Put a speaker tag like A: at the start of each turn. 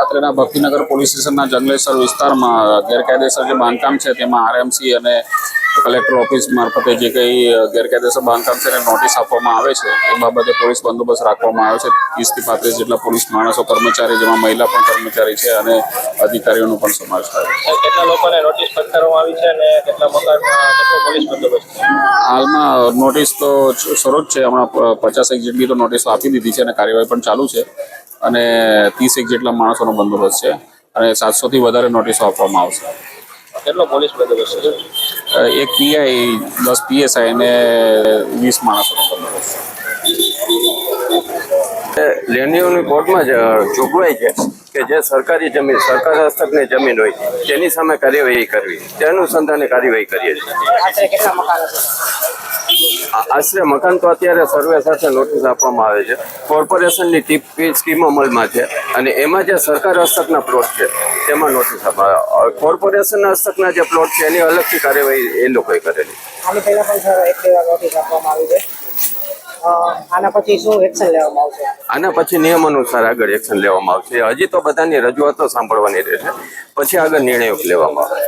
A: અત્રેના Bhaktinagar police સ્ટેશનના જંગલેશ્વર વિસ્તારમાં ગેરકાયદેસર જે બાંધકામ છે તેમાં આરએમસી અને કલેક્ટર ઓફિસ મારફતે જે કંઈ ગેરકાયદેસર બાંધકામ છે એને નોટિસ આપવામાં આવે છે એ બાબતે પોલીસ બંદોબસ્ત રાખવામાં આવે છે 30 થી 35 જેટલા પોલીસ માણસો કર્મચારી, જેમાં મહિલા પણ કર્મચારી છે અને અધિકારીઓનો પણ સમાવેશ થાય છે.
B: કેટલા લોકોને નોટિસ ફટકારવામાં આવી છે અને કેટલા મકાનમાં કેટલો પોલીસ બંદોબસ્ત?
A: હાલમાં નોટિસ તો શરૂ જ છે, હમણાં 50 જેટલી તો નોટિસો આપી દીધી છે અને કાર્યવાહી પણ ચાલુ છે અને 30 જેટલા માણસોનો બંદોબસ્ત છે અને 700 થી વધારે નોટિસો આપવામાં આવશે.
B: કેટલો પોલીસ બંદોબસ્ત છે?
A: એક પીઆઈ, 10 પીએસઆઈ અને 20 માણસોનો બંદોબસ્ત છે.
C: લેન્ડ કોર્ટમાં જ જોગવાઈ છે કે જે સરકારી જમીન, સરકાર હસ્તકની જમીન હોય તેની સામે કાર્યવાહી કરવી, તે અનુસંધાને કાર્યવાહી કરીએ છીએ. આશરે મકાન તો અત્યારે સર્વે સાથે નોટિસ આપવામાં આવે છે. કોર્પોરેશનની ટીપી સ્કીમ અમલમાં છે અને એમાં જે સરકાર હસ્તકના પ્લોટ છે તેમાં નોટિસ આપવામાં આવે. કોર્પોરેશનના હસ્તકના જે પ્લોટ છે એની અલગથી કાર્યવાહી એ લોકોએ કરેલી.
D: આની પહેલા પણ સર એક બે વાર નોટિસ આપવામાં આવી છે. આના પછી શું એક્શન લેવામાં આવશે?
C: આના પછી નિયમ અનુસાર આગળ એક્શન લેવામાં આવશે. હજી તો બધાની રજૂઆતો સાંભળવાની રહેશે, પછી આગળ નિર્ણયો લેવામાં આવશે.